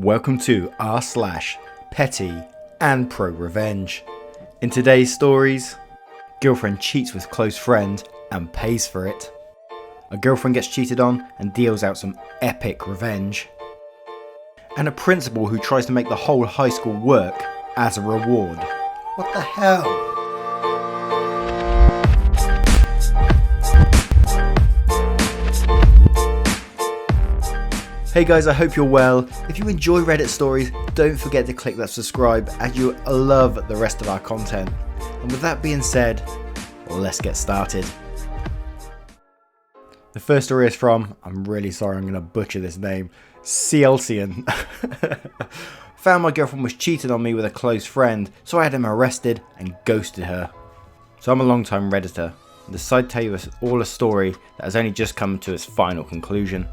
Welcome to r/Petty and ProRevenge. In today's stories, girlfriend cheats with close friend and pays for it. A girlfriend gets cheated on and deals out some epic revenge. And a principal who tries to make the whole high school work as a reward. What the hell? Hey guys, I hope you're well. If you enjoy Reddit stories, don't forget to click that subscribe as you love the rest of our content. And with that being said, let's get started. The first story is from, I'm really sorry I'm going to butcher this name, Cielcian. Found my girlfriend was cheating on me with a close friend, so I had him arrested and ghosted her. So I'm a long time Redditor and decided to tell you all a story that has only just come to its final conclusion.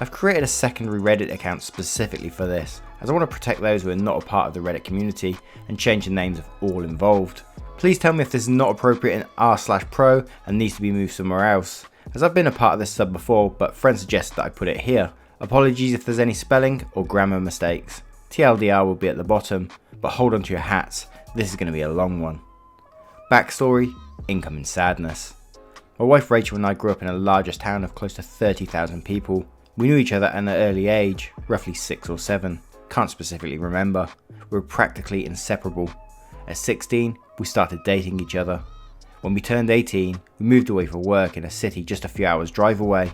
I've created a secondary Reddit account specifically for this, as I want to protect those who are not a part of the Reddit community and change the names of all involved. Please tell me if this is not appropriate in r/pro and needs to be moved somewhere else, as I've been a part of this sub before, but friends suggested that I put it here. Apologies if there's any spelling or grammar mistakes. TLDR will be at the bottom, but hold on to your hats, this is going to be a long one. Backstory, incoming sadness. My wife Rachel and I grew up in a largest town of close to 30,000 people. We knew each other at an early age, roughly 6 or 7, can't specifically remember. We were practically inseparable. At 16, we started dating each other. When we turned 18, we moved away for work in a city just a few hours drive away.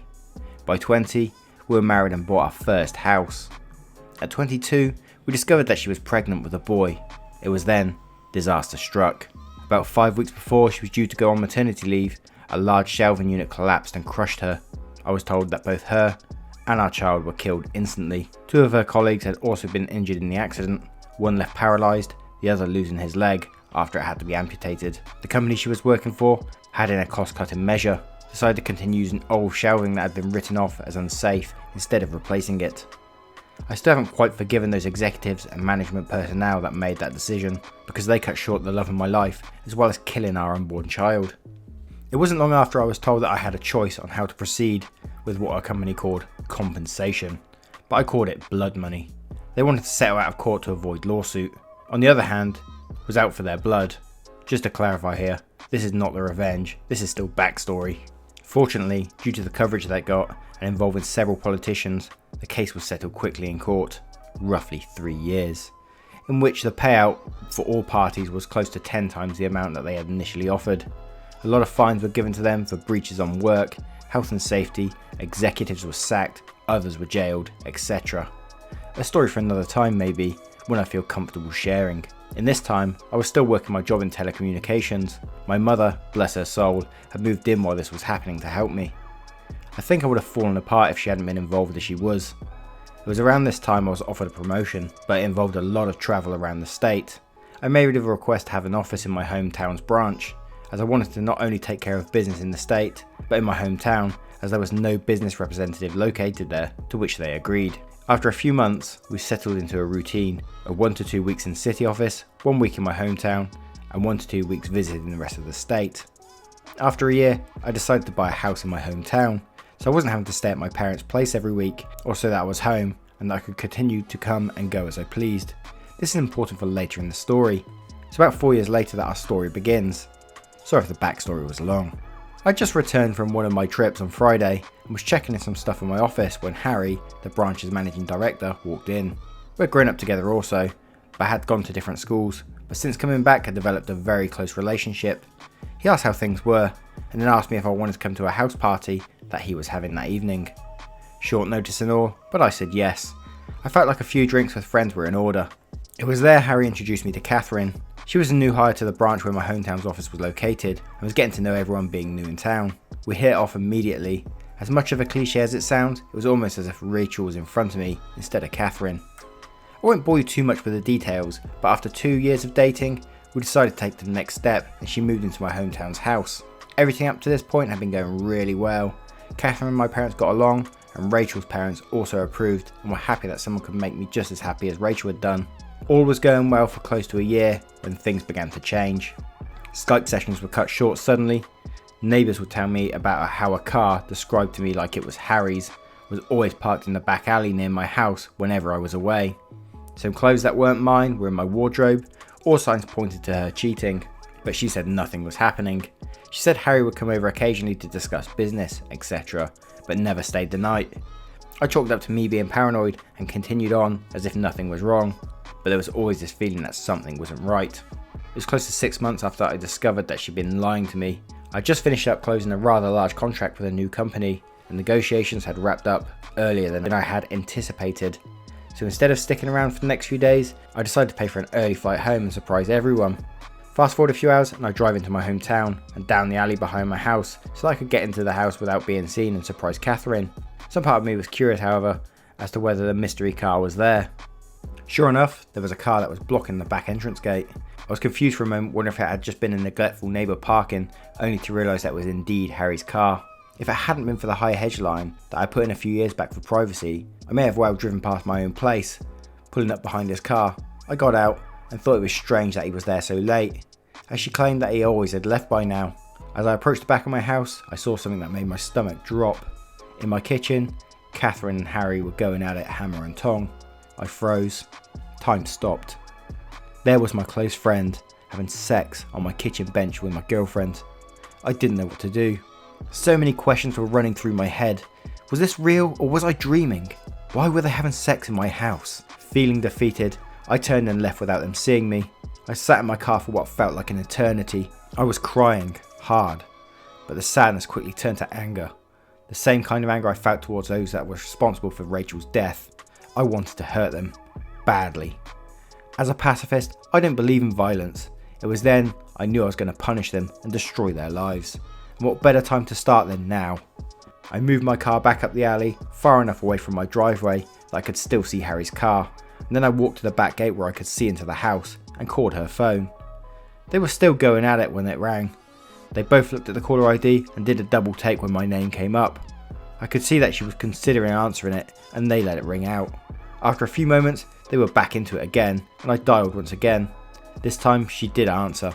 By 20, we were married and bought our first house. At 22, we discovered that she was pregnant with a boy. It was then disaster struck. About 5 weeks before she was due to go on maternity leave, a large shelving unit collapsed and crushed her. I was told that both her and our child were killed instantly. 2 of her colleagues had also been injured in the accident, one left paralysed, the other losing his leg after it had to be amputated. The company she was working for had, in a cost-cutting measure, decided to continue using old shelving that had been written off as unsafe instead of replacing it. I still haven't quite forgiven those executives and management personnel that made that decision, because they cut short the love of my life as well as killing our unborn child. It wasn't long after I was told that I had a choice on how to proceed with what our company called compensation, but I called it blood money. They wanted to settle out of court to avoid lawsuit. On the other hand, was out for their blood. Just to clarify here, this is not the revenge, this is still backstory. Fortunately, due to the coverage that got and involving several politicians, the case was settled quickly in court, roughly 3 years, in which the payout for all parties was close to 10 times the amount that they had initially offered. A lot of fines were given to them for breaches on work, health and safety, executives were sacked, others were jailed, etc. A story for another time maybe, when I feel comfortable sharing. In this time, I was still working my job in telecommunications. My mother, bless her soul, had moved in while this was happening to help me. I think I would have fallen apart if she hadn't been involved as she was. It was around this time I was offered a promotion, but it involved a lot of travel around the state. I made a request to have an office in my hometown's branch, as I wanted to not only take care of business in the state, but in my hometown, as there was no business representative located there, to which they agreed. After a few months, we settled into a routine of 1 to 2 weeks in city office, 1 week in my hometown, and 1 to 2 weeks visiting the rest of the state. After a year, I decided to buy a house in my hometown, so I wasn't having to stay at my parents' place every week, or so that I was home, and that I could continue to come and go as I pleased. This is important for later in the story. It's about 4 years later that our story begins. Sorry if the backstory was long. I just returned from one of my trips on Friday and was checking in some stuff in my office when Harry, the branch's managing director, walked in. We're grown up together also, but had gone to different schools, but since coming back had developed a very close relationship. He asked how things were, and then asked me if I wanted to come to a house party that he was having that evening. Short notice and all, but I said yes. I felt like a few drinks with friends were in order. It was there Harry introduced me to Catherine. She was a new hire to the branch where my hometown's office was located and was getting to know everyone being new in town. We hit it off immediately. As much of a cliche as it sounds, it was almost as if Rachel was in front of me instead of Catherine. I won't bore you too much with the details, but after 2 years of dating, we decided to take the next step and she moved into my hometown's house. Everything up to this point had been going really well. Catherine and my parents got along, and Rachel's parents also approved and were happy that someone could make me just as happy as Rachel had done. All was going well for close to a year when things began to change. Skype sessions were cut short suddenly. Neighbours would tell me about how a car, described to me like it was Harry's, was always parked in the back alley near my house whenever I was away. Some clothes that weren't mine were in my wardrobe. All signs pointed to her cheating, but she said nothing was happening. She said Harry would come over occasionally to discuss business, etc., but never stayed the night. I chalked up to me being paranoid and continued on as if nothing was wrong, but there was always this feeling that something wasn't right. It was close to 6 months after I discovered that she'd been lying to me. I just finished up closing a rather large contract with a new company, and negotiations had wrapped up earlier than I had anticipated. So instead of sticking around for the next few days, I decided to pay for an early flight home and surprise everyone. Fast forward a few hours and I drive into my hometown and down the alley behind my house so that I could get into the house without being seen and surprise Catherine. Some part of me was curious, however, as to whether the mystery car was there. Sure enough, there was a car that was blocking the back entrance gate. I was confused for a moment, wondering if it had just been a neglectful neighbour parking, only to realise that it was indeed Harry's car. If it hadn't been for the high hedge line that I put in a few years back for privacy, I may have well driven past my own place, pulling up behind his car. I got out and thought it was strange that he was there so late, as she claimed that he always had left by now. As I approached the back of my house, I saw something that made my stomach drop. In my kitchen, Catherine and Harry were going at it hammer and tong. I froze. Time stopped. There was my close friend having sex on my kitchen bench with my girlfriend. I didn't know what to do. So many questions were running through my head. Was this real or was I dreaming? Why were they having sex in my house? Feeling defeated, I turned and left without them seeing me. I sat in my car for what felt like an eternity. I was crying hard, but the sadness quickly turned to anger. The same kind of anger I felt towards those that were responsible for Rachel's death. I wanted to hurt them, badly. As a pacifist, I didn't believe in violence. It was then I knew I was going to punish them and destroy their lives. And what better time to start than now? I moved my car back up the alley, far enough away from my driveway that I could still see Harry's car, and then I walked to the back gate where I could see into the house and called her phone. They were still going at it when it rang. They both looked at the caller ID and did a double take when my name came up. I could see that she was considering answering it, and they let it ring out. After a few moments, they were back into it again, and I dialed once again. This time she did answer.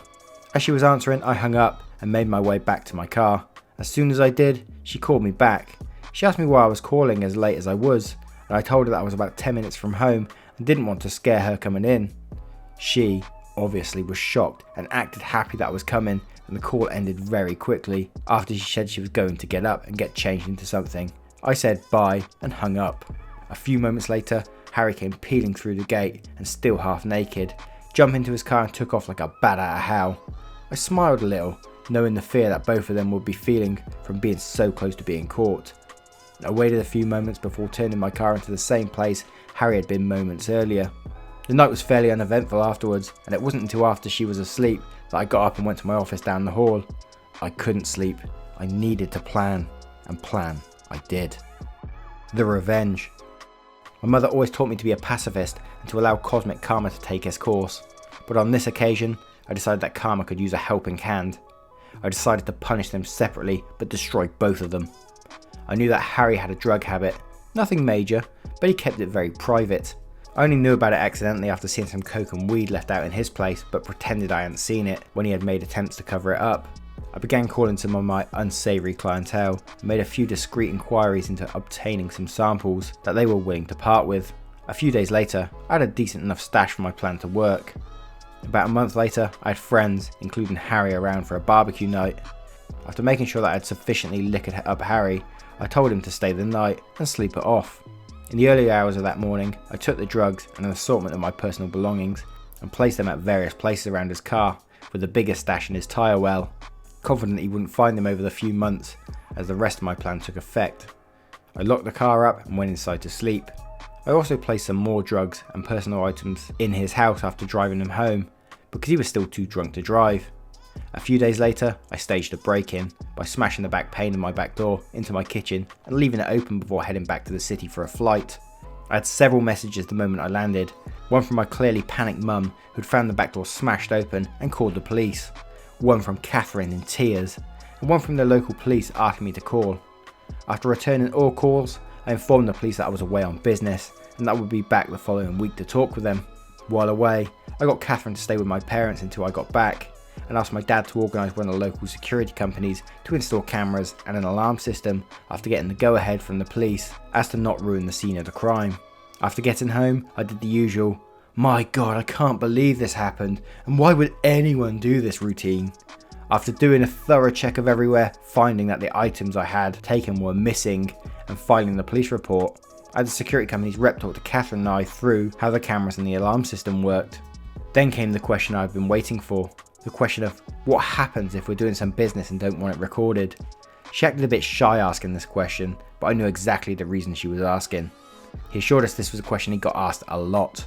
As she was answering, I hung up and made my way back to my car. As soon as I did, she called me back. She asked me why I was calling as late as I was, and I told her that I was about 10 minutes from home and didn't want to scare her coming in. She obviously was shocked and acted happy that I was coming, and the call ended very quickly after she said she was going to get up and get changed into something. I said bye and hung up. A few moments later, Harry came peeling through the gate and still half naked, jumped into his car and took off like a bat out of hell. I smiled a little, knowing the fear that both of them would be feeling from being so close to being caught. I waited a few moments before turning my car into the same place Harry had been moments earlier. The night was fairly uneventful afterwards, and it wasn't until after she was asleep that I got up and went to my office down the hall. I couldn't sleep. I needed to plan, and plan I did. The revenge. My mother always taught me to be a pacifist and to allow cosmic karma to take its course, but on this occasion, I decided that karma could use a helping hand. I decided to punish them separately, but destroy both of them. I knew that Harry had a drug habit, nothing major, but he kept it very private. I only knew about it accidentally after seeing some coke and weed left out in his place, but pretended I hadn't seen it when he had made attempts to cover it up. I began calling some of my unsavoury clientele and made a few discreet inquiries into obtaining some samples that they were willing to part with. A few days later, I had a decent enough stash for my plan to work. About a month later, I had friends, including Harry, around for a barbecue night. After making sure that I had sufficiently liquored up Harry, I told him to stay the night and sleep it off. In the early hours of that morning, I took the drugs and an assortment of my personal belongings and placed them at various places around his car, with the biggest stash in his tyre well, confident he wouldn't find them over the few months as the rest of my plan took effect. I locked the car up and went inside to sleep. I also placed some more drugs and personal items in his house after driving him home, because he was still too drunk to drive. A few days later, I staged a break-in by smashing the back pane of my back door into my kitchen and leaving it open before heading back to the city for a flight. I had several messages the moment I landed, one from my clearly panicked mum who'd found the back door smashed open and called the police, one from Catherine in tears, and one from the local police asking me to call. After returning all calls, I informed the police that I was away on business and that I would be back the following week to talk with them. While away, I got Catherine to stay with my parents until I got back, and asked my dad to organise one of the local security companies to install cameras and an alarm system after getting the go-ahead from the police as to not ruin the scene of the crime. After getting home, I did the usual, My god, I can't believe this happened, and why would anyone do this routine? After doing a thorough check of everywhere, finding that the items I had taken were missing, and filing the police report, I had the security company's rep talk to Catherine and I through how the cameras and the alarm system worked. Then came the question I've been waiting for, the question of what happens if we're doing some business and don't want it recorded. She acted a bit shy asking this question, but I knew exactly the reason she was asking. He assured us this was a question he got asked a lot,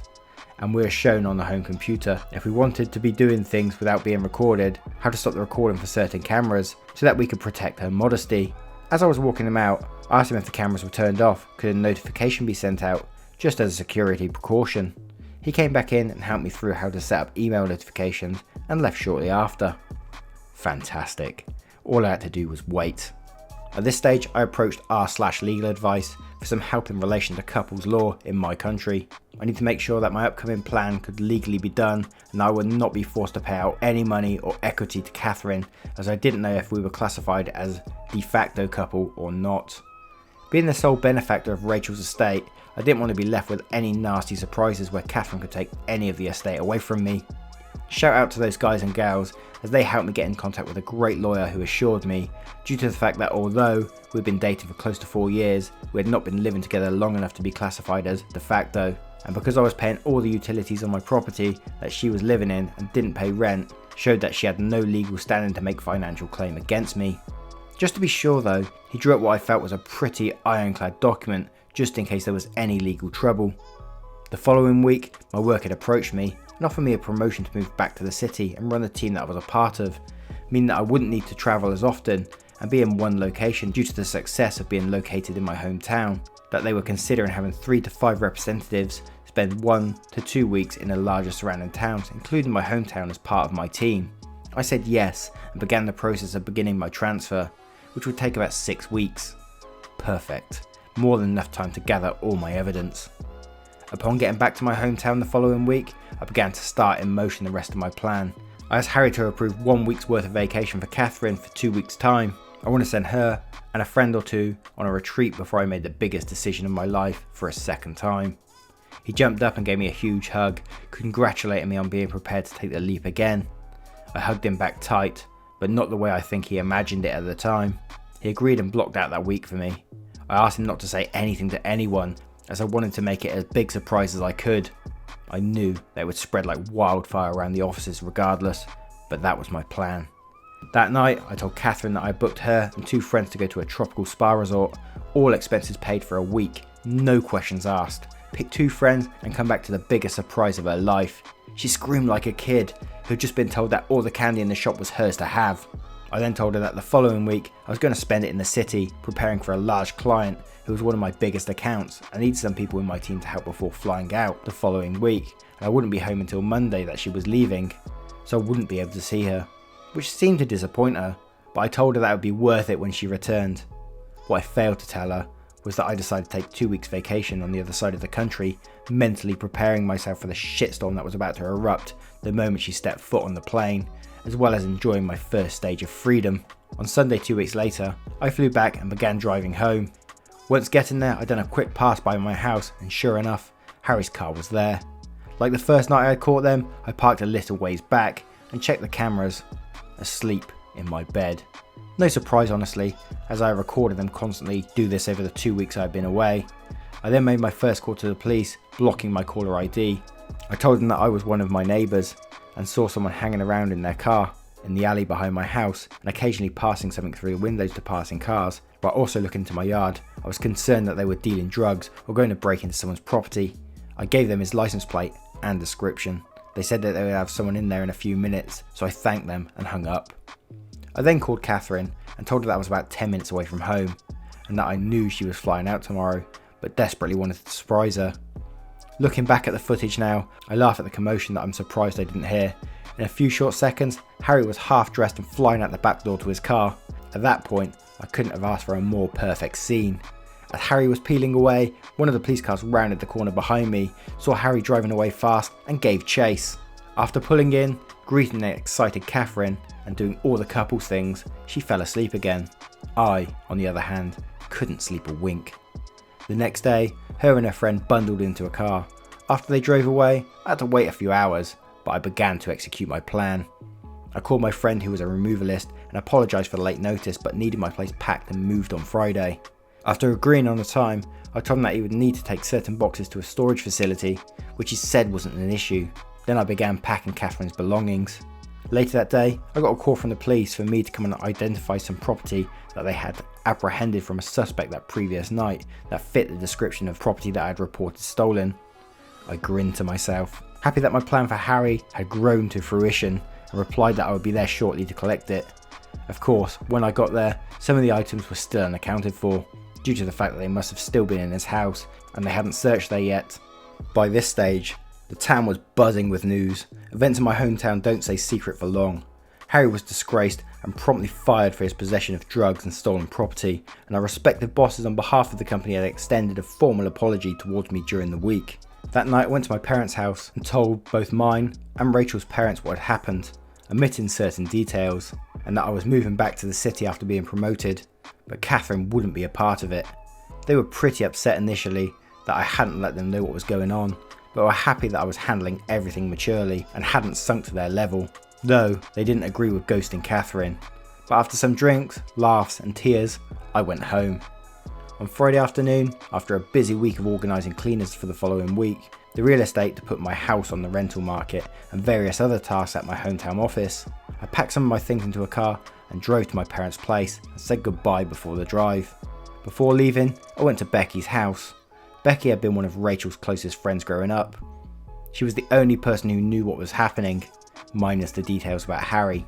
and we were shown on the home computer if we wanted to be doing things without being recorded, how to stop the recording for certain cameras so that we could protect her modesty. As I was walking him out, I asked him if the cameras were turned off, could a notification be sent out, just as a security precaution. He came back in and helped me through how to set up email notifications and left shortly after. Fantastic. All I had to do was wait. At this stage, I approached r/legal advice for some help in relation to couples law in my country. I need to make sure that my upcoming plan could legally be done and I would not be forced to pay out any money or equity to Catherine, as I didn't know if we were classified as de facto couple or not. Being the sole benefactor of Rachel's estate, I didn't want to be left with any nasty surprises where Catherine could take any of the estate away from me. Shout out to those guys and gals, as they helped me get in contact with a great lawyer who assured me, due to the fact that although we'd been dating for close to 4 years, we had not been living together long enough to be classified as de facto, and because I was paying all the utilities on my property that she was living in and didn't pay rent, showed that she had no legal standing to make financial claim against me. Just to be sure though, he drew up what I felt was a pretty ironclad document, just in case there was any legal trouble. The following week, my work had approached me and offered me a promotion to move back to the city and run the team that I was a part of, meaning that I wouldn't need to travel as often and be in one location due to the success of being located in my hometown, that they were considering having 3 to 5 representatives spend 1 to 2 weeks in the larger surrounding towns, including my hometown, as part of my team. I said yes and began the process of beginning my transfer, which would take about 6 weeks. Perfect. More than enough time to gather all my evidence. Upon getting back to my hometown the following week, I began to start in motion the rest of my plan. I asked Harry to approve 1 week's worth of vacation for Catherine for 2 weeks' time. I want to send her and a friend or two on a retreat before I made the biggest decision of my life for a second time. He jumped up and gave me a huge hug, congratulating me on being prepared to take the leap again. I hugged him back tight, but not the way I think he imagined it at the time. He agreed and blocked out that week for me. I asked him not to say anything to anyone, as I wanted to make it as big a surprise as I could. I knew that it would spread like wildfire around the offices regardless, but that was my plan. That night, I told Catherine that I booked her and 2 friends to go to a tropical spa resort, all expenses paid for a week, no questions asked. Pick 2 friends and come back to the biggest surprise of her life. She screamed like a kid who had just been told that all the candy in the shop was hers to have. I then told her that the following week I was going to spend it in the city, preparing for a large client who was one of my biggest accounts. I needed some people in my team to help before flying out the following week, and I wouldn't be home until Monday that she was leaving, so I wouldn't be able to see her, which seemed to disappoint her, but I told her that it would be worth it when she returned. What I failed to tell her was that I decided to take 2 weeks vacation on the other side of the country, mentally preparing myself for the shitstorm that was about to erupt the moment she stepped foot on the plane, as well as enjoying my first stage of freedom. On Sunday 2 weeks later, I flew back and began driving home. Once getting there, I'd done a quick pass by my house, and sure enough, Harry's car was there. Like the first night I had caught them, I parked a little ways back and checked the cameras, asleep in my bed. No surprise honestly, as I recorded them constantly do this over the 2 weeks I had been away. I then made my first call to the police, blocking my caller ID. I told them that I was one of my neighbours and saw someone hanging around in their car in the alley behind my house and occasionally passing something through the windows to passing cars, while also looking into my yard. I was concerned that they were dealing drugs or going to break into someone's property. I gave them his license plate and description. They said that they would have someone in there in a few minutes, so I thanked them and hung up. I then called Catherine and told her that I was about 10 minutes away from home and that I knew she was flying out tomorrow, but desperately wanted to surprise her. Looking back at the footage now, I laugh at the commotion that I'm surprised I didn't hear. In a few short seconds, Harry was half dressed and flying out the back door to his car. At that point, I couldn't have asked for a more perfect scene. As Harry was peeling away, one of the police cars rounded the corner behind me, saw Harry driving away fast and gave chase. After pulling in, greeting the excited Catherine and doing all the couple's things, she fell asleep again. I, on the other hand, couldn't sleep a wink. The next day, her and her friend bundled into a car. After they drove away, I had to wait a few hours, but I began to execute my plan. I called my friend who was a removalist and apologised for the late notice but needed my place packed and moved on Friday. After agreeing on a time, I told him that he would need to take certain boxes to a storage facility, which he said wasn't an issue. Then I began packing Catherine's belongings. Later that day, I got a call from the police for me to come and identify some property that they had apprehended from a suspect that previous night that fit the description of property that I had reported stolen. I grinned to myself, happy that my plan for Harry had grown to fruition, and replied that I would be there shortly to collect it. Of course, when I got there, some of the items were still unaccounted for, due to the fact that they must have still been in his house and they hadn't searched there yet. By this stage, the town was buzzing with news. Events in my hometown don't stay secret for long. Harry was disgraced and promptly fired for his possession of drugs and stolen property, and our respective bosses on behalf of the company had extended a formal apology towards me during the week. That night I went to my parents' house and told both mine and Rachel's parents what had happened, omitting certain details, and that I was moving back to the city after being promoted, but Catherine wouldn't be a part of it. They were pretty upset initially that I hadn't let them know what was going on, but were happy that I was handling everything maturely and hadn't sunk to their level, though they didn't agree with ghosting Catherine. But after some drinks, laughs and tears, I went home. On Friday afternoon, after a busy week of organising cleaners for the following week, the real estate to put my house on the rental market and various other tasks at my hometown office, I packed some of my things into a car and drove to my parents' place and said goodbye before the drive. Before leaving, I went to Becky's house. Becky had been one of Rachel's closest friends growing up. She was the only person who knew what was happening, minus the details about Harry.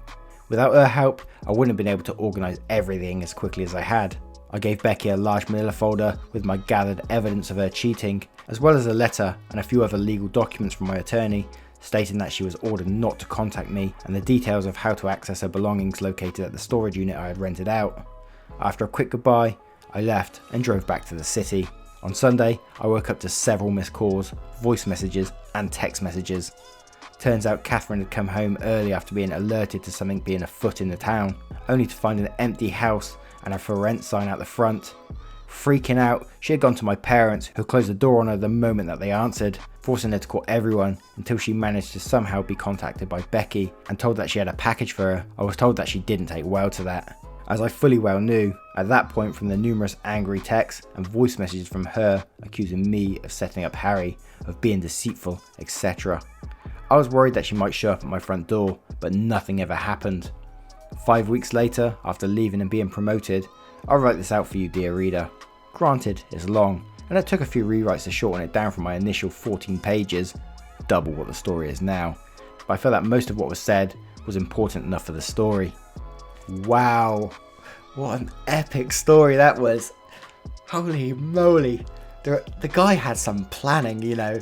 Without her help, I wouldn't have been able to organise everything as quickly as I had. I gave Becky a large manila folder with my gathered evidence of her cheating, as well as a letter and a few other legal documents from my attorney, stating that she was ordered not to contact me and the details of how to access her belongings located at the storage unit I had rented out. After a quick goodbye, I left and drove back to the city. On Sunday, I woke up to several missed calls, voice messages and text messages. Turns out Catherine had come home early after being alerted to something being afoot in the town, only to find an empty house and a for rent sign out the front. Freaking out, she had gone to my parents, who closed the door on her the moment that they answered, forcing her to call everyone until she managed to somehow be contacted by Becky and told that she had a package for her. I was told that she didn't take well to that, as I fully well knew at that point from the numerous angry texts and voice messages from her accusing me of setting up Harry, of being deceitful, etc. I was worried that she might show up at my front door, but nothing ever happened. 5 weeks later, after leaving and being promoted, I'll write this out for you, dear reader. Granted, it's long, and it took a few rewrites to shorten it down from my initial 14 pages, double what the story is now, but I felt that most of what was said was important enough for the story. Wow, what an epic story that was. Holy moly, the guy had some planning, you know.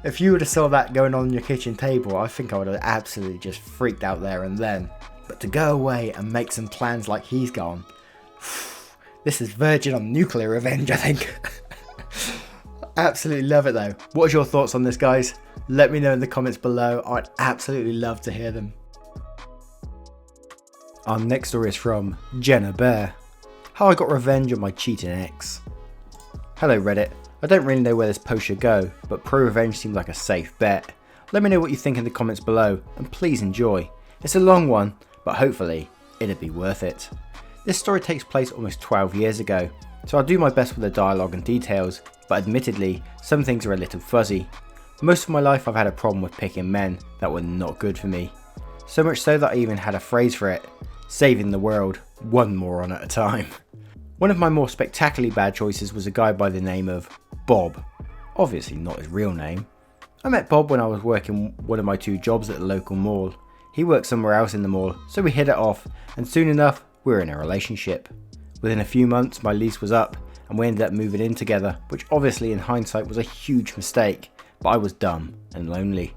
If you would have saw that going on your kitchen table, I think I would have absolutely just freaked out there and then. But to go away and make some plans like he's gone, this is verging on nuclear revenge, I think. Absolutely love it though. What are your thoughts on this, guys? Let me know in the comments below. I'd absolutely love to hear them. Our next story is from Jenna Bear. How I got revenge on my cheating ex. Hello Reddit. I don't really know where this post should go, but ProRevenge seemed like a safe bet. Let me know what you think in the comments below, and please enjoy. It's a long one, but hopefully it'll be worth it. This story takes place almost 12 years ago, so I'll do my best with the dialogue and details, but admittedly, some things are a little fuzzy. Most of my life I've had a problem with picking men that were not good for me. So much so that I even had a phrase for it: saving the world, one moron at a time. One of my more spectacularly bad choices was a guy by the name of Bob. Obviously not his real name. I met Bob when I was working one of my 2 jobs at the local mall. He worked somewhere else in the mall, so we hit it off, and soon enough we were in a relationship. Within a few months my lease was up and we ended up moving in together, which obviously in hindsight was a huge mistake, but I was dumb and lonely.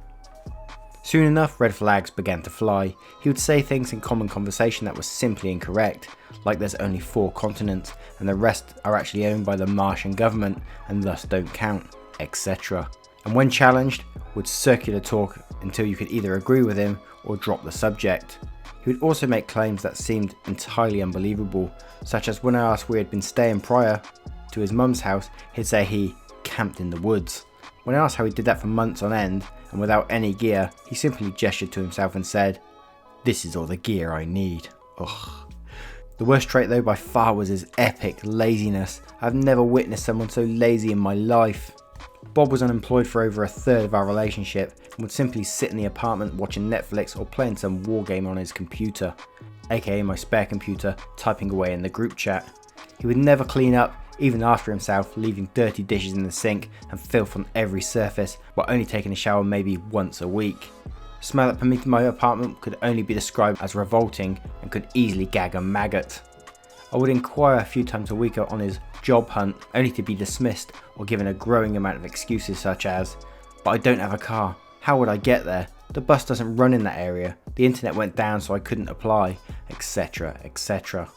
Soon enough red flags began to fly. He would say things in common conversation that was simply incorrect, like there's only 4 continents and the rest are actually owned by the Martian government and thus don't count, etc. And when challenged, would circular talk until you could either agree with him or drop the subject. He would also make claims that seemed entirely unbelievable, such as when I asked where he had been staying prior to his mum's house, he'd say he camped in the woods. When I asked how he did that for months on end and without any gear, he simply gestured to himself and said, "This is all the gear I need." Ugh. The worst trait though by far was his epic laziness. I've never witnessed someone so lazy in my life. Bob was unemployed for over a third of our relationship and would simply sit in the apartment watching Netflix or playing some war game on his computer, aka my spare computer, typing away in the group chat. He would never clean up, even after himself, leaving dirty dishes in the sink and filth on every surface, while only taking a shower maybe once a week. The smell that permeated my apartment could only be described as revolting and could easily gag a maggot. I would inquire a few times a week on his job hunt, only to be dismissed or given a growing amount of excuses such as, "But I don't have a car, how would I get there? The bus doesn't run in that area, the internet went down so I couldn't apply," etc, etc.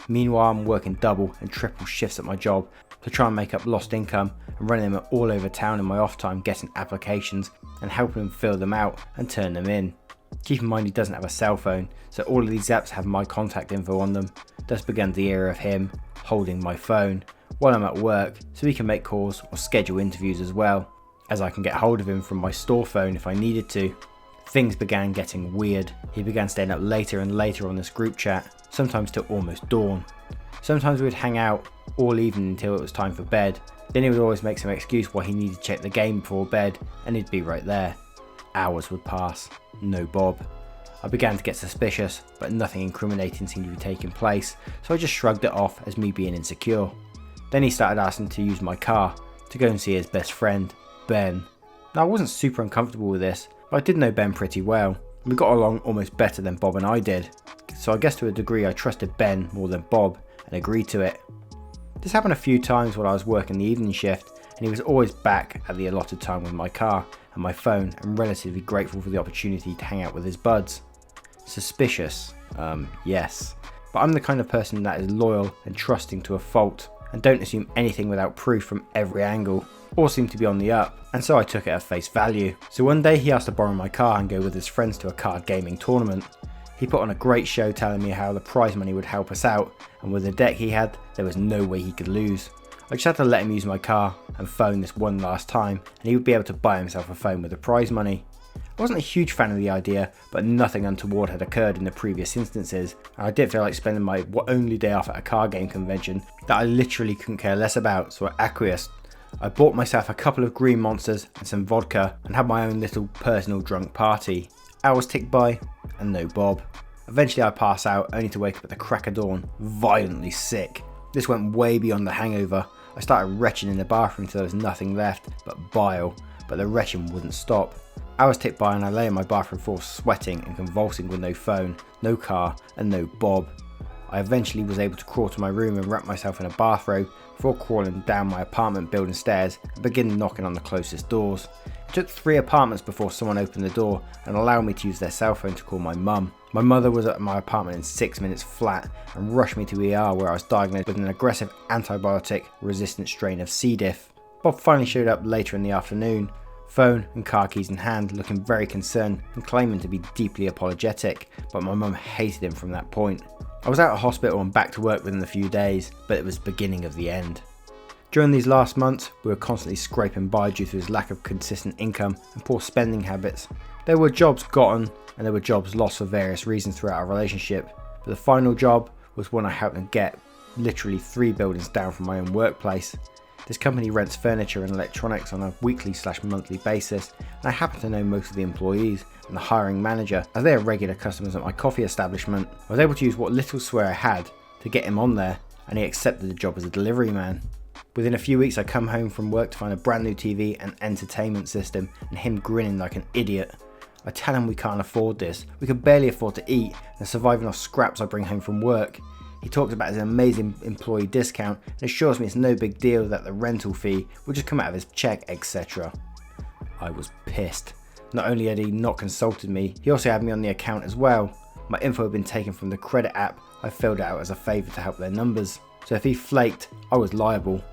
Meanwhile, I'm working double and triple shifts at my job to try and make up lost income and running them all over town in my off time, getting applications and helping him fill them out and turn them in. Keep in mind he doesn't have a cell phone, so all of these apps have my contact info on them. Thus began the era of him holding my phone while I'm at work so he can make calls or schedule interviews as well, as I can get hold of him from my store phone if I needed to. Things began getting weird. He began staying up later and later on this group chat, sometimes till almost dawn. Sometimes we would hang out all evening until it was time for bed. Then he would always make some excuse why he needed to check the game before bed, and he'd be right there. Hours would pass, no Bob. I began to get suspicious, but nothing incriminating seemed to be taking place, so I just shrugged it off as me being insecure. Then he started asking to use my car to go and see his best friend, Ben. Now I wasn't super uncomfortable with this, but I did know Ben pretty well. We got along almost better than Bob and I did, so I guess to a degree I trusted Ben more than Bob and agreed to it. This happened a few times while I was working the evening shift, and he was always back at the allotted time with my car and my phone, and relatively grateful for the opportunity to hang out with his buds. Suspicious, yes, but I'm the kind of person that is loyal and trusting to a fault, and don't assume anything without proof from every angle. All seemed to be on the up, and so I took it at face value. So one day he asked to borrow my car and go with his friends to a card gaming tournament. He put on a great show telling me how the prize money would help us out, and with the deck he had, there was no way he could lose. I just had to let him use my car and phone this one last time, and he would be able to buy himself a phone with the prize money. I wasn't a huge fan of the idea, but nothing untoward had occurred in the previous instances, and I didn't feel like spending my only day off at a card game convention that I literally couldn't care less about, so I acquiesced. I bought myself a couple of green monsters and some vodka and had my own little personal drunk party. Hours ticked by and no Bob. Eventually I passed out, only to wake up at the crack of dawn, violently sick. This went way beyond the hangover. I started retching in the bathroom until there was nothing left but bile, but the retching wouldn't stop. Hours ticked by and I lay in my bathroom floor sweating and convulsing with no phone, no car and no Bob. I eventually was able to crawl to my room and wrap myself in a bathrobe before crawling down my apartment building stairs and begin knocking on the closest doors. It took 3 apartments before someone opened the door and allowed me to use their cell phone to call my mum. My mother was at my apartment in 6 minutes flat and rushed me to ER where I was diagnosed with an aggressive antibiotic resistant strain of C. diff. Bob finally showed up later in the afternoon, phone and car keys in hand, looking very concerned and claiming to be deeply apologetic, but my mum hated him from that point. I was out of hospital and back to work within a few days, but it was the beginning of the end. During these last months, we were constantly scraping by due to his lack of consistent income and poor spending habits. There were jobs gotten and there were jobs lost for various reasons throughout our relationship, but the final job was one I helped him get, literally 3 buildings down from my own workplace. This company rents furniture and electronics on a weekly/monthly basis, and I happen to know most of the employees and the hiring manager as they are regular customers at my coffee establishment. I was able to use what little swear I had to get him on there, and he accepted the job as a delivery man. Within a few weeks I come home from work to find a brand new TV and entertainment system and him grinning like an idiot. I tell him we can't afford this, we can barely afford to eat and surviving off scraps I bring home from work. He talks about his amazing employee discount and assures me it's no big deal that the rental fee will just come out of his check, etc. I was pissed. Not only had he not consulted me, he also had me on the account as well. My info had been taken from the credit app I filled out as a favour to help their numbers, so if he flaked, I was liable.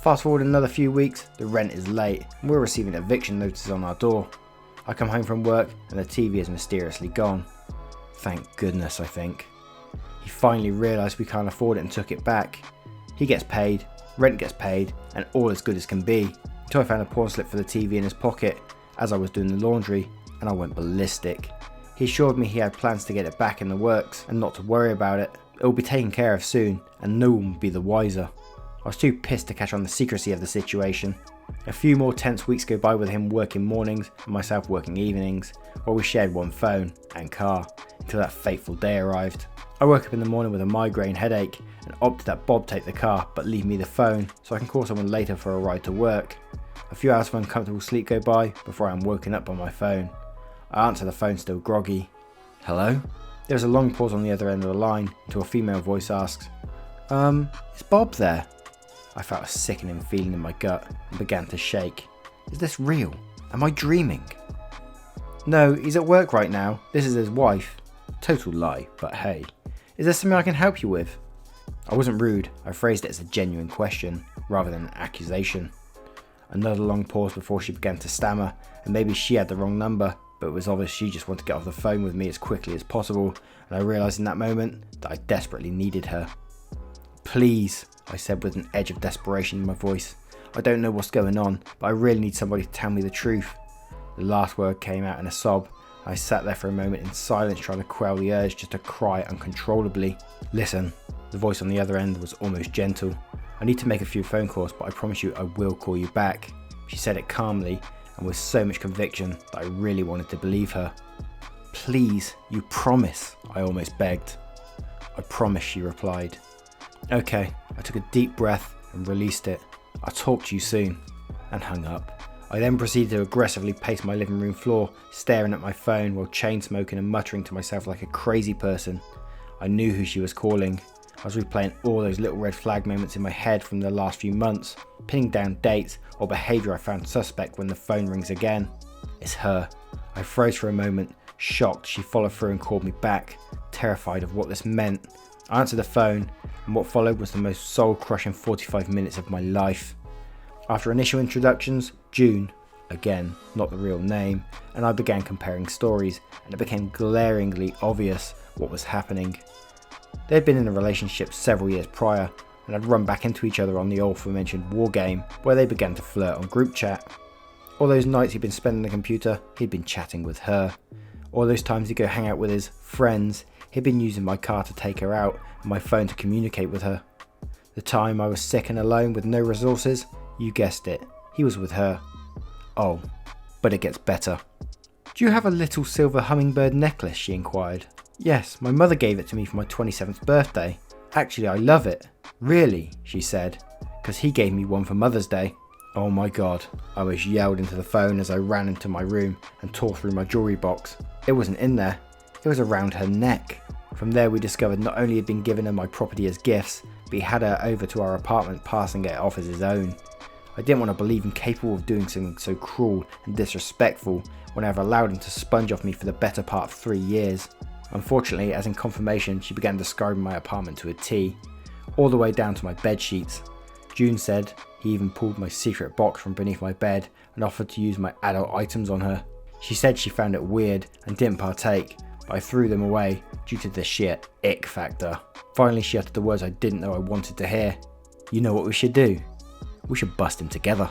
Fast forward another few weeks, the rent is late and we're receiving eviction notices on our door. I come home from work and the TV is mysteriously gone. Thank goodness, I think. He finally realised we can't afford it and took it back. He gets paid, rent gets paid, and all as good as can be. until I found a porn slip for the TV in his pocket as I was doing the laundry, and I went ballistic. He assured me he had plans to get it back in the works and not to worry about it. It will be taken care of soon and no one will be the wiser. I was too pissed to catch on the secrecy of the situation. A few more tense weeks go by with him working mornings and myself working evenings, while we shared one phone and car, until that fateful day arrived. I woke up in the morning with a migraine headache and opted that Bob take the car but leave me the phone so I can call someone later for a ride to work. A few hours of uncomfortable sleep go by before I am woken up by my phone. I answer the phone still groggy. Hello? There's a long pause on the other end of the line until a female voice asks, is Bob there? I felt a sickening feeling in my gut and began to shake. Is this real? Am I dreaming? No, he's at work right now. This is his wife. Total lie, but hey. Is there something I can help you with? I wasn't rude, I phrased it as a genuine question, rather than an accusation. Another long pause before she began to stammer, and maybe she had the wrong number, but it was obvious she just wanted to get off the phone with me as quickly as possible, and I realised in that moment that I desperately needed her. Please, I said with an edge of desperation in my voice. I don't know what's going on, but I really need somebody to tell me the truth. The last word came out in a sob. I sat there for a moment in silence trying to quell the urge just to cry uncontrollably. Listen, the voice on the other end was almost gentle. I need to make a few phone calls, but I promise you I will call you back. She said it calmly and with so much conviction that I really wanted to believe her. Please, you promise, I almost begged. I promise, she replied. Okay, I took a deep breath and released it. I'll talk to you soon, and hung up. I then proceeded to aggressively pace my living room floor, staring at my phone while chain smoking and muttering to myself like a crazy person. I knew who she was calling. I was replaying all those little red flag moments in my head from the last few months, pinning down dates or behaviour I found suspect when the phone rings again. It's her. I froze for a moment, shocked she followed through and called me back, terrified of what this meant. I answered the phone, and what followed was the most soul-crushing 45 minutes of my life. After initial introductions, June, again, not the real name, and I began comparing stories, and it became glaringly obvious what was happening. They had been in a relationship several years prior, and had run back into each other on the aforementioned war game, where they began to flirt on group chat. All those nights he'd been spending on the computer, he'd been chatting with her. All those times he'd go hang out with his friends, he'd been using my car to take her out and my phone to communicate with her. The time I was sick and alone with no resources, you guessed it, he was with her. Oh, but it gets better. Do you have a little silver hummingbird necklace? She inquired. Yes, my mother gave it to me for my 27th birthday. Actually, I love it. Really, she said, because he gave me one for Mother's Day. Oh my god, I was yelled into the phone as I ran into my room and tore through my jewellery box. It wasn't in there, it was around her neck. From there we discovered not only had been given her my property as gifts, but he had her over to our apartment passing it off as his own. I didn't want to believe him capable of doing something so cruel and disrespectful when I've allowed him to sponge off me for the better part of 3 years. Unfortunately, as in confirmation, she began describing my apartment to a T, all the way down to my bed sheets. June said he even pulled my secret box from beneath my bed and offered to use my adult items on her. She said she found it weird and didn't partake, but I threw them away due to the sheer ick factor. Finally, she uttered the words I didn't know I wanted to hear. You know what we should do? We should bust him together.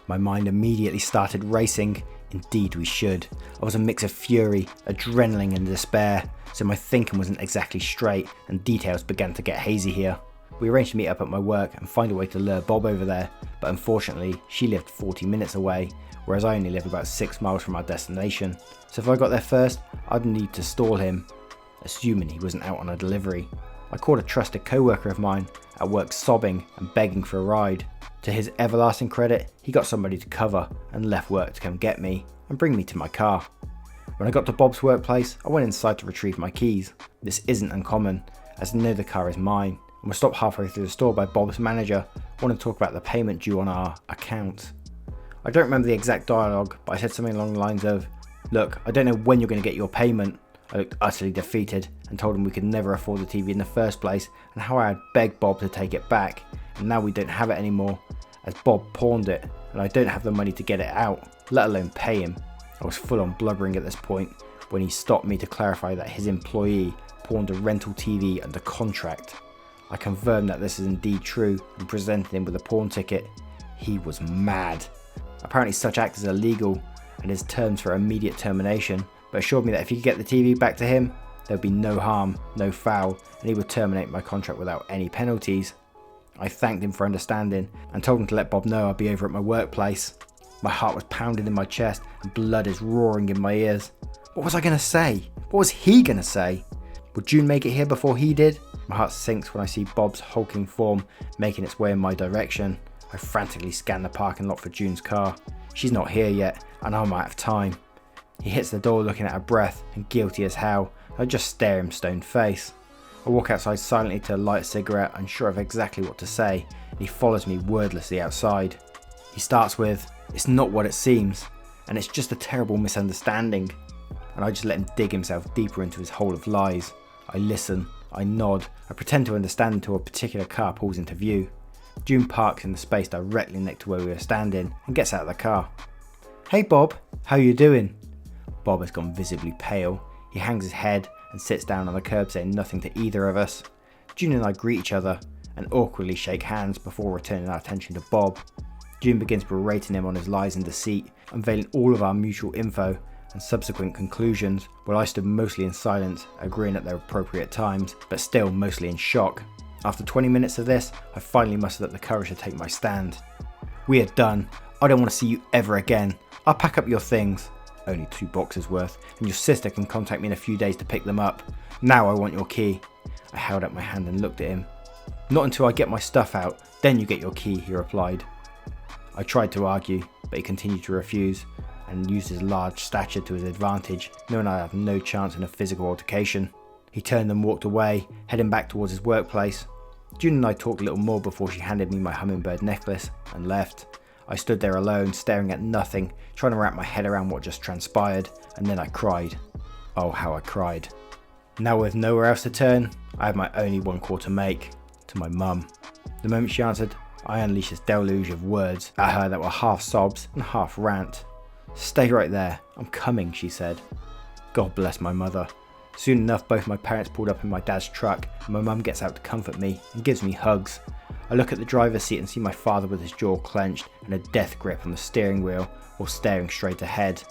My mind immediately started racing. Indeed we should. I was a mix of fury, adrenaline and despair, so my thinking wasn't exactly straight and details began to get hazy here. We arranged to meet up at my work and find a way to lure Bob over there, but unfortunately she lived 40 minutes away, whereas I only live about 6 miles from our destination. So if I got there first, I'd need to stall him, assuming he wasn't out on a delivery. I called a trusted co-worker of mine at work sobbing and begging for a ride. To his everlasting credit, he got somebody to cover and left work to come get me and bring me to my car. When I got to Bob's workplace, I went inside to retrieve my keys. This isn't uncommon, as I know the car is mine, and was stopped halfway through the store by Bob's manager wanting to talk about the payment due on our account. I don't remember the exact dialogue, but I said something along the lines of, "Look, I don't know when you're going to get your payment." I looked utterly defeated and told him we could never afford the TV in the first place and how I had begged Bob to take it back, and now we don't have it anymore as Bob pawned it and I don't have the money to get it out, let alone pay him. I was full on blubbering at this point when he stopped me to clarify that his employee pawned a rental TV under contract. I confirmed that this is indeed true and presented him with a pawn ticket. He was mad. Apparently such acts are illegal and his terms for immediate termination, but assured me that if he could get the TV back to him, there would be no harm, no foul, and he would terminate my contract without any penalties. I thanked him for understanding and told him to let Bob know I'd be over at my workplace. My heart was pounding in my chest and blood is roaring in my ears. What was I going to say? What was he going to say? Would June make it here before he did? My heart sinks when I see Bob's hulking form making its way in my direction. I frantically scan the parking lot for June's car. She's not here yet and I'm out of time. He hits the door looking at her breath and guilty as hell. I just stare him stone face. I walk outside silently to light a cigarette, unsure of exactly what to say, and he follows me wordlessly outside. He starts with, "It's not what it seems, and it's just a terrible misunderstanding." And I just let him dig himself deeper into his hole of lies. I listen, I nod, I pretend to understand until a particular car pulls into view. June parks in the space directly next to where we were standing and gets out of the car. "Hey Bob, how you doing?" Bob has gone visibly pale. He hangs his head and sits down on the curb saying nothing to either of us. June and I greet each other and awkwardly shake hands before returning our attention to Bob. June begins berating him on his lies and deceit, unveiling all of our mutual info and subsequent conclusions, while I stood mostly in silence, agreeing at their appropriate times, but still mostly in shock. After 20 minutes of this, I finally mustered up the courage to take my stand. "We are done. I don't want to see you ever again. I'll pack up your things. Only 2 boxes worth, and your sister can contact me in a few days to pick them up. Now I want your key." I held up my hand and looked at him. "Not until I get my stuff out, then you get your key," he replied. I tried to argue, but he continued to refuse, and used his large stature to his advantage, knowing I had no chance in a physical altercation. He turned and walked away, heading back towards his workplace. June and I talked a little more before she handed me my hummingbird necklace and left. I stood there alone, staring at nothing, trying to wrap my head around what just transpired, and then I cried. Oh, how I cried. Now with nowhere else to turn, I had my only one call to make, to my mum. The moment she answered, I unleashed this deluge of words at her that were half sobs and half rant. "Stay right there, I'm coming," she said. God bless my mother. Soon enough, both my parents pulled up in my dad's truck, and my mum gets out to comfort me and gives me hugs. I look at the driver's seat and see my father with his jaw clenched and a death grip on the steering wheel while staring straight ahead.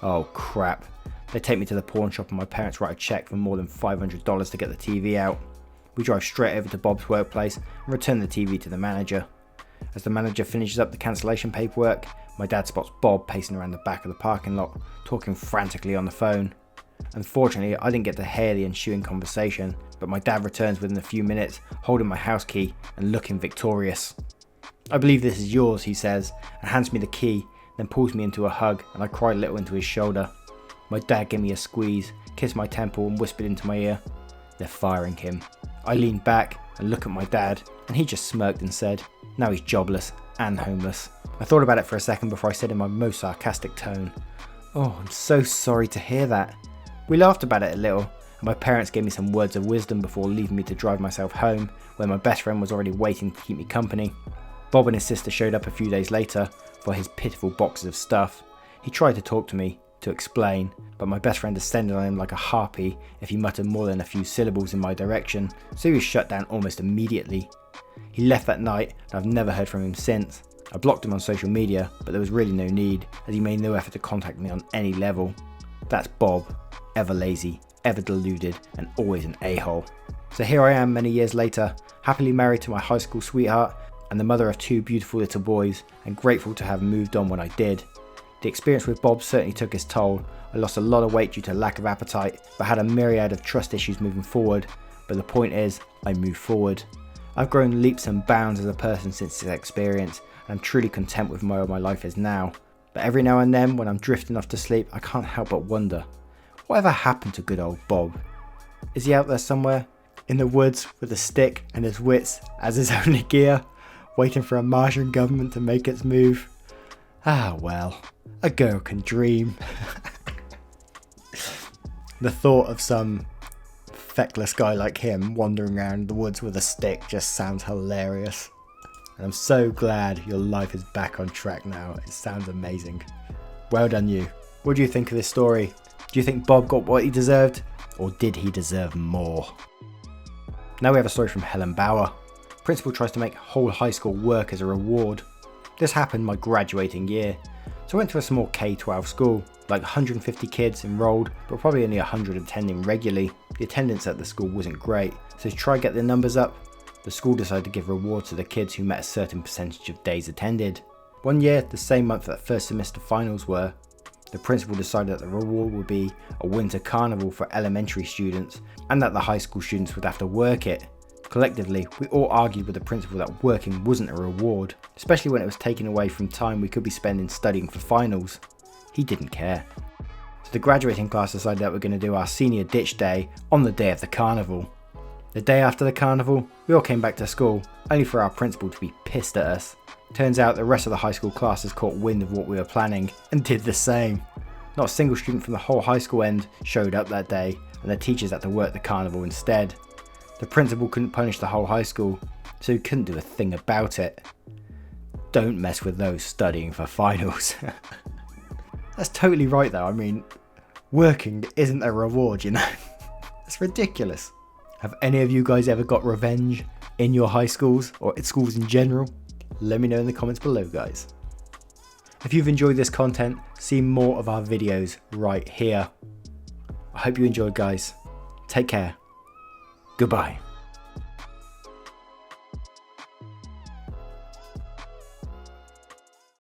Oh crap. They take me to the pawn shop and my parents write a check for more than $500 to get the TV out. We drive straight over to Bob's workplace and return the TV to the manager. As the manager finishes up the cancellation paperwork, my dad spots Bob pacing around the back of the parking lot, talking frantically on the phone. Unfortunately, I didn't get to hear the ensuing conversation, but my dad returns within a few minutes, holding my house key and looking victorious. "I believe this is yours," he says, and hands me the key, then pulls me into a hug, and I cried a little into his shoulder. My dad gave me a squeeze, kissed my temple and whispered into my ear, "They're firing him." I leaned back and looked at my dad, and he just smirked and said, "Now he's jobless and homeless." I thought about it for a second before I said in my most sarcastic tone, "Oh, I'm so sorry to hear that." We laughed about it a little, and my parents gave me some words of wisdom before leaving me to drive myself home, where my best friend was already waiting to keep me company. Bob and his sister showed up a few days later for his pitiful boxes of stuff. He tried to talk to me, to explain, but my best friend descended on him like a harpy if he muttered more than a few syllables in my direction, so he was shut down almost immediately. He left that night, and I've never heard from him since. I blocked him on social media, but there was really no need, as he made no effort to contact me on any level. That's Bob, ever lazy, ever deluded, and always an a-hole. So here I am many years later, happily married to my high school sweetheart, and the mother of 2 beautiful little boys, and grateful to have moved on when I did. The experience with Bob certainly took its toll. I lost a lot of weight due to lack of appetite, but had a myriad of trust issues moving forward. But the point is, I moved forward. I've grown leaps and bounds as a person since this experience, and I'm truly content with where my life is now. But every now and then, when I'm drifting off to sleep, I can't help but wonder, whatever happened to good old Bob? Is he out there somewhere, in the woods with a stick and his wits as his only gear, waiting for a Martian government to make its move? Ah well, a girl can dream. The thought of some feckless guy like him wandering around the woods with a stick just sounds hilarious. And I'm so glad your life is back on track now. It sounds amazing. Well done you. What do you think of this story? Do you think Bob got what he deserved? Or did he deserve more? Now we have a story from Helen Bauer. Principal tries to make whole high school work as a reward. This happened my graduating year. So I went to a small K-12 school, like 150 kids enrolled, but probably only 100 attending regularly. The attendance at the school wasn't great, so to try to get the numbers up, the school decided to give rewards to the kids who met a certain percentage of days attended. One year, the same month that first semester finals were, the principal decided that the reward would be a winter carnival for elementary students, and that the high school students would have to work it. Collectively, we all argued with the principal that working wasn't a reward, especially when it was taken away from time we could be spending studying for finals. He didn't care. So the graduating class decided that we're going to do our senior ditch day on the day of the carnival. The day after the carnival, we all came back to school, only for our principal to be pissed at us. Turns out the rest of the high school classes caught wind of what we were planning and did the same. Not a single student from the whole high school end showed up that day, and the teachers had to work the carnival instead. The principal couldn't punish the whole high school, so he couldn't do a thing about it. Don't mess with those studying for finals. That's totally right though, I mean, working isn't a reward, you know? That's ridiculous. Have any of you guys ever got revenge in your high schools or at schools in general? Let me know in the comments below, guys. If you've enjoyed this content, see more of our videos right here. I hope you enjoyed, guys. Take care. Goodbye.